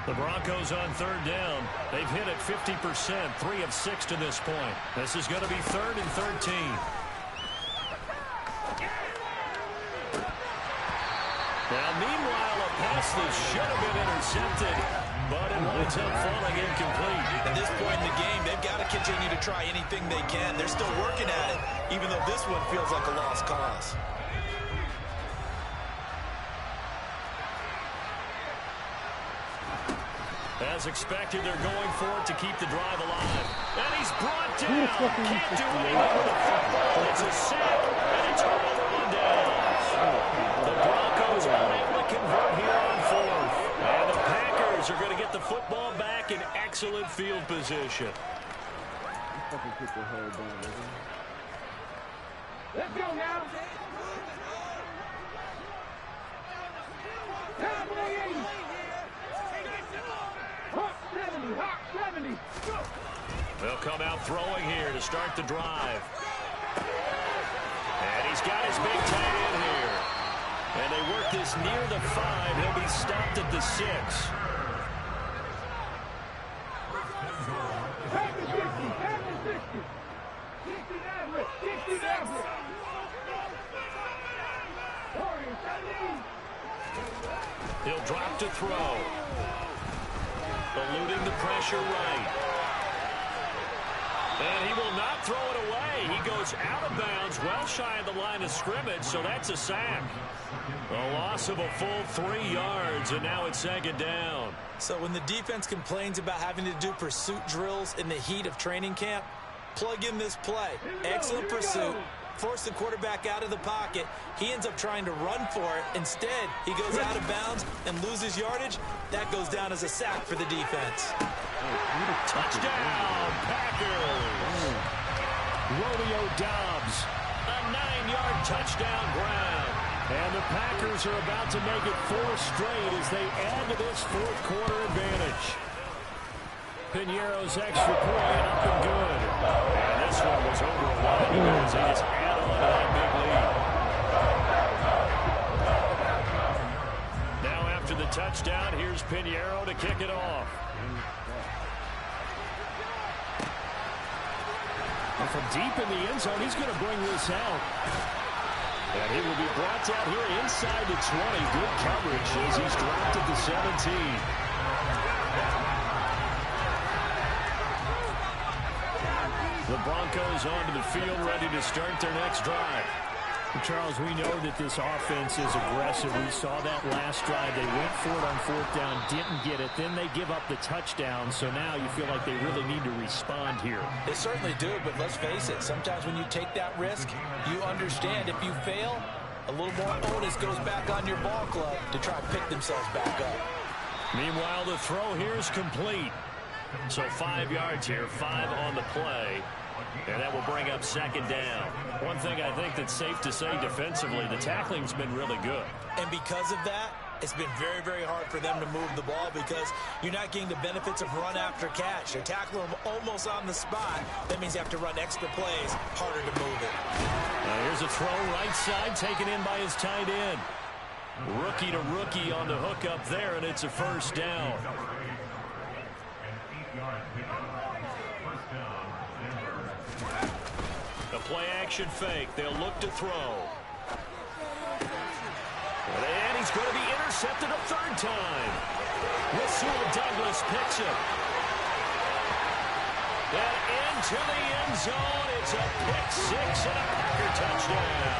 The Broncos on 3rd down. They've hit it 50%, 3 of 6 to this point. This is going to be 3rd and 13. Now, meanwhile, a pass that should have been intercepted, but it winds up falling incomplete. At this point in the game, they've got to continue to try anything they can. They're still working at it, even though this one feels like a lost cause. As expected, they're going for it to keep the drive alive. And he's brought down. Can't do anything with the football. It's a sack, and a turnover on downs. The Broncos are unable to convert here on 4th. And the Packers are going to get the football back in excellent field position. Let's go now. Hawk 70. They'll come out throwing here to start the drive. And he's got his big tight end here. And they work this near the 5. He'll be stopped at the 6. He'll drop to throw. eluding the pressure right. And he will not throw it away. He goes out of bounds, well shy of the line of scrimmage, so that's a sack. A loss of a full 3 yards, and now it's 2nd down. So when the defense complains about having to do pursuit drills in the heat of training camp, plug in this play. Excellent pursuit. Force the quarterback out of the pocket. He ends up trying to run for it. Instead, he goes out of bounds and loses yardage. That goes down as a sack for the defense. Touchdown, Packers. Romeo Doubs. A 9-yard touchdown ground. And the Packers are about to make it 4 straight as they add to this 4th quarter advantage. Piñeiro's extra point up and good. And this one was over a while ago as they just add on to that big lead. Now after the touchdown, here's Piñeiro to kick it off. And from deep in the end zone, he's going to bring this out. And he will be brought down here inside the 20. Good coverage as he's dropped at the 17. The Broncos onto the field, ready to start their next drive. Charles, we know that this offense is aggressive. We saw that last drive. They went for it on 4th down, didn't get it. Then they give up the touchdown. So now you feel like they really need to respond here. They certainly do, but let's face it. Sometimes when you take that risk, you understand if you fail, a little more onus goes back on your ball club to try and pick themselves back up. Meanwhile, the throw here is complete. So 5 yards here, 5 on the play. And that will bring up 2nd down. One thing I think that's safe to say defensively, the tackling's been really good. And because of that, it's been very, very hard for them to move the ball because you're not getting the benefits of run after catch. They're tackling them almost on the spot. That means you have to run extra plays, harder to move it. Here's a throw right side taken in by his tight end. Rookie to rookie on the hook up there, and it's a 1st down. The play-action fake. They'll look to throw. And he's going to be intercepted a 3rd time. Rasul Douglas picks it. And into the end zone. It's a pick-6 and a Packer touchdown.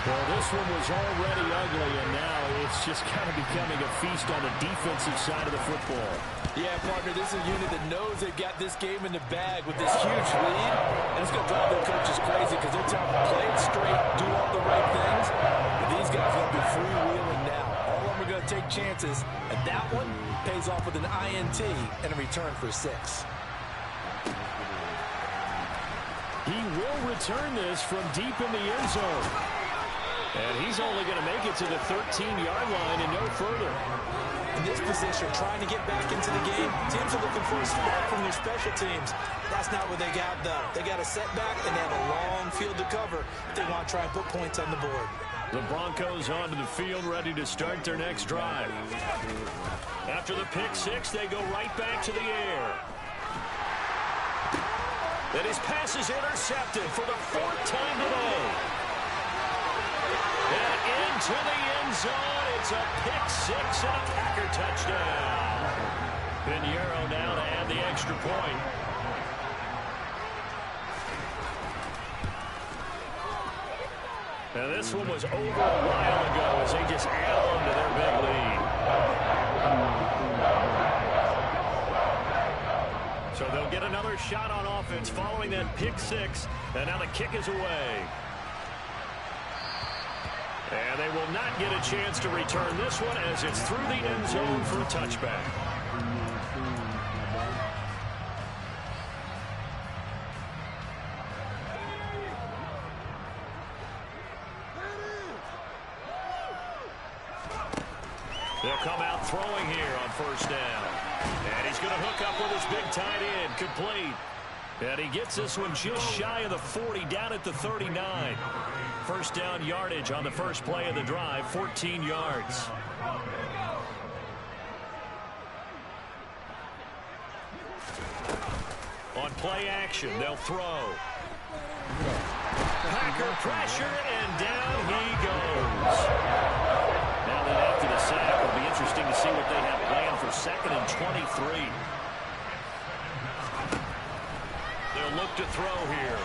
Well, this one was already ugly, and now it's just kind of becoming a feast on the defensive side of the football. Yeah, partner, this is a unit that knows they've got this game in the bag with this huge lead, and it's going to drive their coaches crazy because they're telling them play it straight, do all the right things. But these guys are going to be freewheeling now. All of them are going to take chances, and that one pays off with an INT and a return for 6. He will return this from deep in the end zone. And he's only going to make it to the 13-yard line and no further. In this position, trying to get back into the game, teams are looking for a spark from their special teams. That's not what they got, though. They got a setback, and they have a long field to cover if they want to try and put points on the board. The Broncos onto the field, ready to start their next drive. After the pick-6, they go right back to the air. And his pass is intercepted for the 4th time today. And into the end zone, it's a pick-6 and a Packer touchdown. Piñeiro now to add the extra point. Now this one was over a while ago as they just add on to their big lead. So they'll get another shot on offense following that pick-6, and now the kick is away. And they will not get a chance to return this one as it's through the end zone for a touchback. They'll come out throwing here on 1st down. And he's going to hook up with his big tight end, complete. And he gets this one just shy of the 40, down at the 39. 1st down yardage on the first play of the drive, 14 yards. On play action, they'll throw. Packer pressure, and down he goes. Now that after the sack, will be interesting to see what they have planned for 2nd and 23. They'll look to throw here.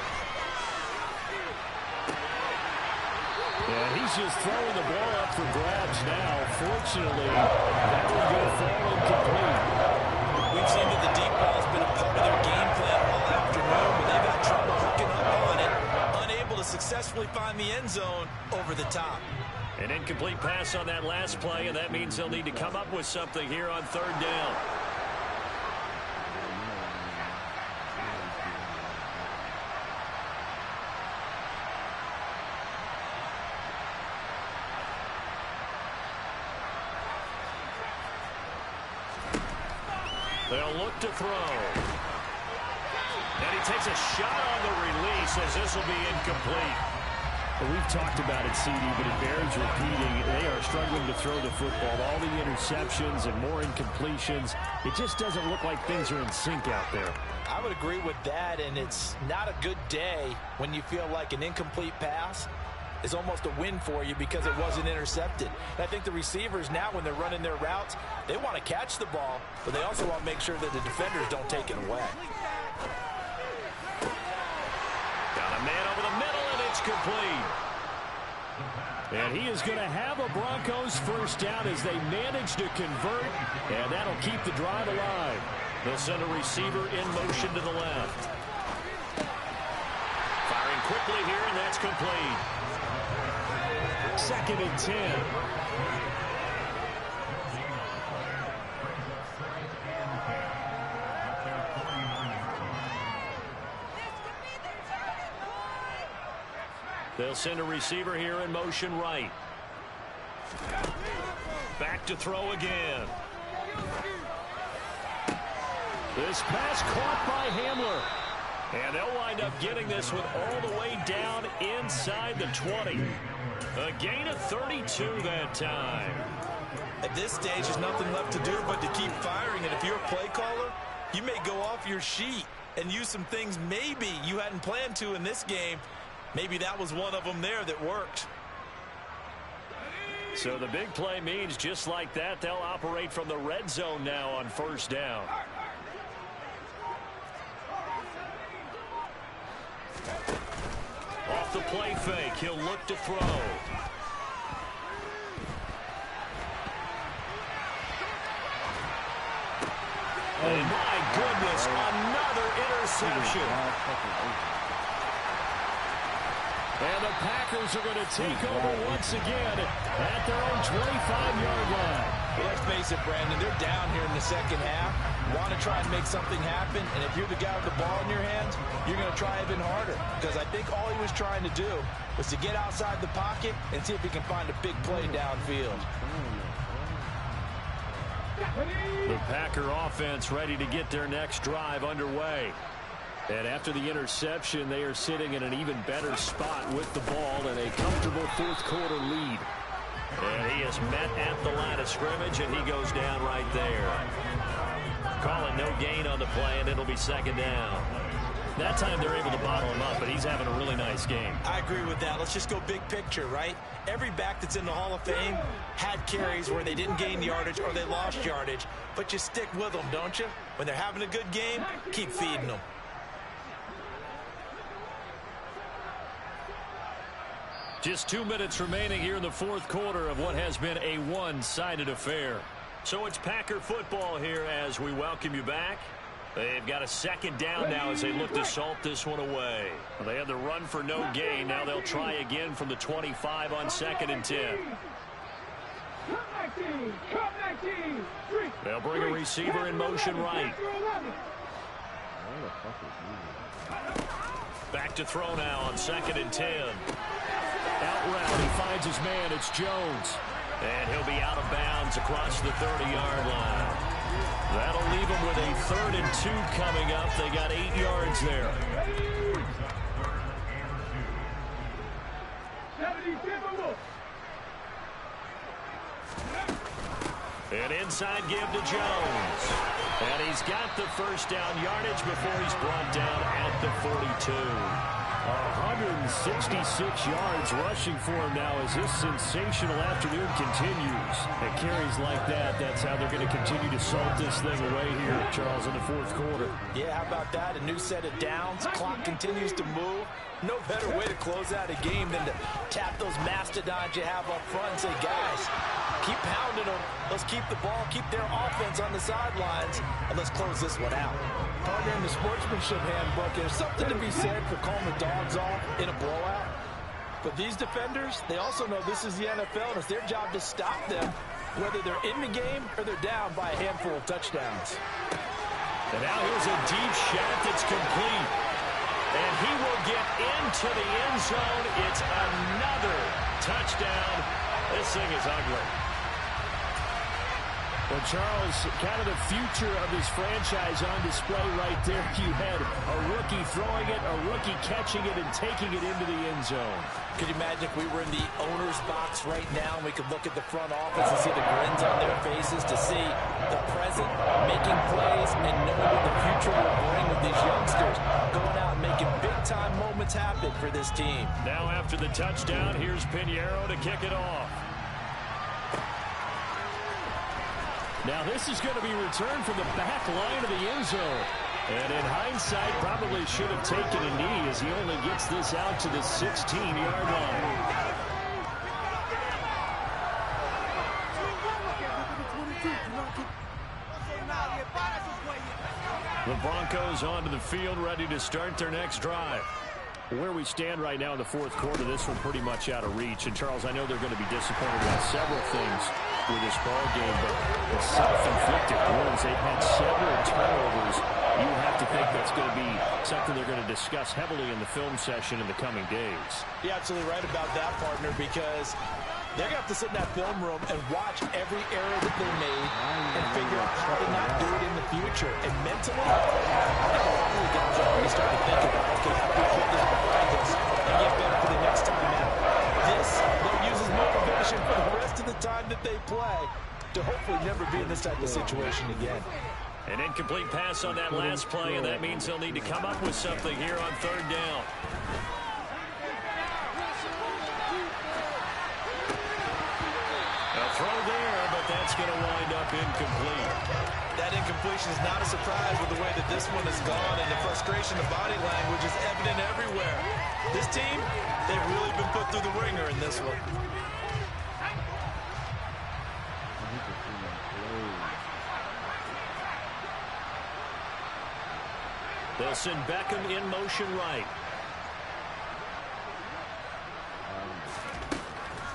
And he's just throwing the ball up for grabs now. Fortunately, that will go far incomplete. We've seen that the deep ball has been a part of their game plan all afternoon, but they've had trouble hooking up on it, unable to successfully find the end zone over the top. An incomplete pass on that last play, and that means they'll need to come up with something here on 3rd down. They'll look to throw. And he takes a shot on the release as this will be incomplete. Well, we've talked about it, CD, but it bears repeating. They are struggling to throw the football. All the interceptions and more incompletions. It just doesn't look like things are in sync out there. I would agree with that, and it's not a good day when you feel like an incomplete pass is almost a win for you because it wasn't intercepted. And I think the receivers now, when they're running their routes, they want to catch the ball, but they also want to make sure that the defenders don't take it away. Got a man over the middle, and it's complete. And he is going to have a Broncos first down as they manage to convert, and that'll keep the drive alive. They'll send a receiver in motion to the left. Firing quickly here, and that's complete. 2nd and 10. They'll send a receiver here in motion right. Back to throw again. This pass caught by Hamler. And they'll wind up getting this one all the way down inside the 20. A gain of 32 that time. At this stage, there's nothing left to do but to keep firing. And if you're a play caller, you may go off your sheet and use some things maybe you hadn't planned to in this game. Maybe that was one of them there that worked. So the big play means just like that, they'll operate from the red zone now on 1st down. Off the play fake, he'll look to throw. And my goodness, another interception. And the Packers are going to take over once again at their own 25-yard line. Well, let's face it, Brandon, they're down here in the second half. Want to try and make something happen, and if you're the guy with the ball in your hands, you're going to try even harder. Because I think all he was trying to do was to get outside the pocket and see if he can find a big play downfield. The Packer offense ready to get their next drive underway. And after the interception, they are sitting in an even better spot with the ball and a comfortable 4th quarter lead. And he is met at the line of scrimmage, and he goes down right there. Calling no gain on the play, and it'll be 2nd down. That time they're able to bottle him up, but he's having a really nice game. I agree with that. Let's just go big picture, right? Every back that's in the Hall of Fame had carries where they didn't gain yardage or they lost yardage, but you stick with them, don't you? When they're having a good game, keep feeding them. Just 2 minutes remaining here in the 4th quarter of what has been a one-sided affair. So it's Packer football here as we welcome you back. They've got a 2nd down now as they look to salt this one away. Well, they had the run for no gain. Now they'll try again from the 25 on 2nd and 10. They'll bring a receiver in motion right. Back to throw now on 2nd and 10. Out route, he finds his man. It's Jones. And he'll be out of bounds across the 30-yard line. That'll leave them with a 3rd and 2 coming up. They got 8 yards there. An inside give to Jones. And he's got the 1st down yardage before he's brought down at the 42. 166 yards rushing for him now as this sensational afternoon continues. At carries like that, that's how they're going to continue to salt this thing away here, Charles, in the fourth quarter. Yeah, how about that? A new set of downs. Clock continues to move. No better way to close out a game than to tap those mastodons you have up front and say, guys, keep pounding them. Let's keep the ball, keep their offense on the sidelines, and let's close this one out. Partner, in the sportsmanship handbook, there's something to be said for calling the dogs off in a blowout. But these defenders, they also know this is the NFL, and it's their job to stop them, whether they're in the game or they're down by a handful of touchdowns. And now here's a deep shot that's complete. And he will get into the end zone. It's another touchdown. This thing is ugly. Well, Charles, kind of the future of this franchise on display right there. You had a rookie throwing it, a rookie catching it, and taking it into the end zone. Could you imagine if we were in the owner's box right now and we could look at the front office and see the grins on their faces, to see the present making plays and knowing what the future will bring with these youngsters going out and making big-time moments happen for this team. Now after the touchdown, here's Pinheiro to kick it off. Now this is going to be returned from the back line of the end zone. And in hindsight, probably should have taken a knee as he only gets this out to the 16-yard line. The Broncos onto the field, ready to start their next drive. Where we stand right now in the fourth quarter, this one pretty much out of reach. And, Charles, I know they're going to be disappointed about several things with this ball game, but the self-inflicted wounds, they've had several turnovers. You have to think that's going to be something they're going to discuss heavily in the film session in the coming days. You're absolutely right about that, partner, because they're going to have to sit in that film room and watch every error that they made and figure out how to not do it in the future. And mentally, the guys are already starting to think about, okay, how do we put this behind us and get better for the next time out? This, they'll use as motivation for the rest of the time that they play to hopefully never be in this type of situation again. An incomplete pass on that last play, and that means they'll need to come up with something here on third down. A throw there, but that's going to wind up incomplete. That incompletion is not a surprise with the way that this one has gone, and the frustration of body language is evident everywhere. This team, they've really been put through the ringer in this one. They'll send Beckham in motion right.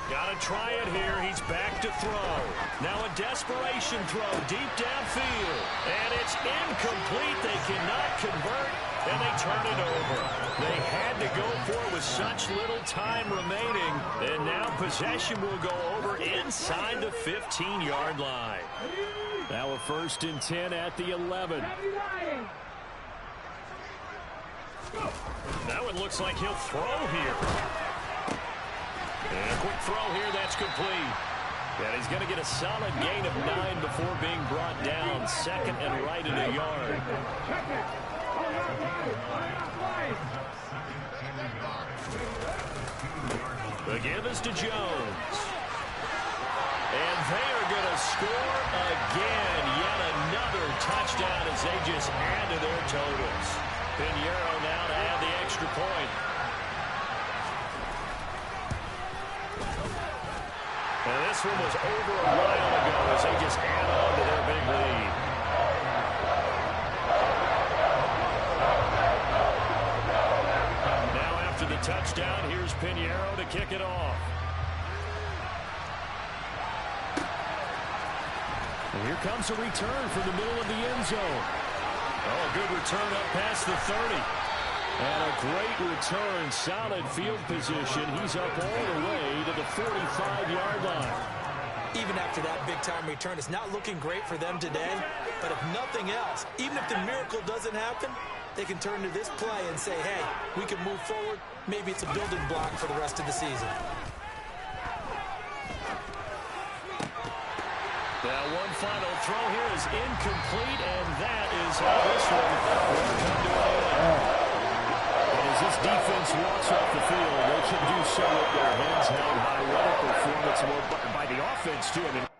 Got to try it here. He's back to throw. Now a desperation throw deep downfield. And it's incomplete. They cannot convert, and they turn it over. They had to go for it with such little time remaining. And now possession will go over inside the 15-yard line. Now a 1st and 10 at the 11. Now it looks like he'll throw here. And a quick throw here, that's complete. And he's going to get a solid gain of 9 before being brought down. 2nd and right in a yard. The give is to Jones. And they are going to score again. Yet another touchdown as they just add to their totals. Pinheiro now to add the extra point. And this one was over a while ago as they just add on to their big lead. Now after the touchdown, here's Pinheiro to kick it off. And here comes a return from the middle of the end zone. Oh, a good return up past the 30. And a great return, solid field position. He's up all the way to the 45-yard line. Even after that big-time return, it's not looking great for them today. But if nothing else, even if the miracle doesn't happen, they can turn to this play and say, hey, we can move forward. Maybe it's a building block for the rest of the season. Now one final throw here is incomplete, and that is how this one will come to an end. And as as this defense walks off the field, they should do so with their heads held high. What a performance by the offense, too. I mean,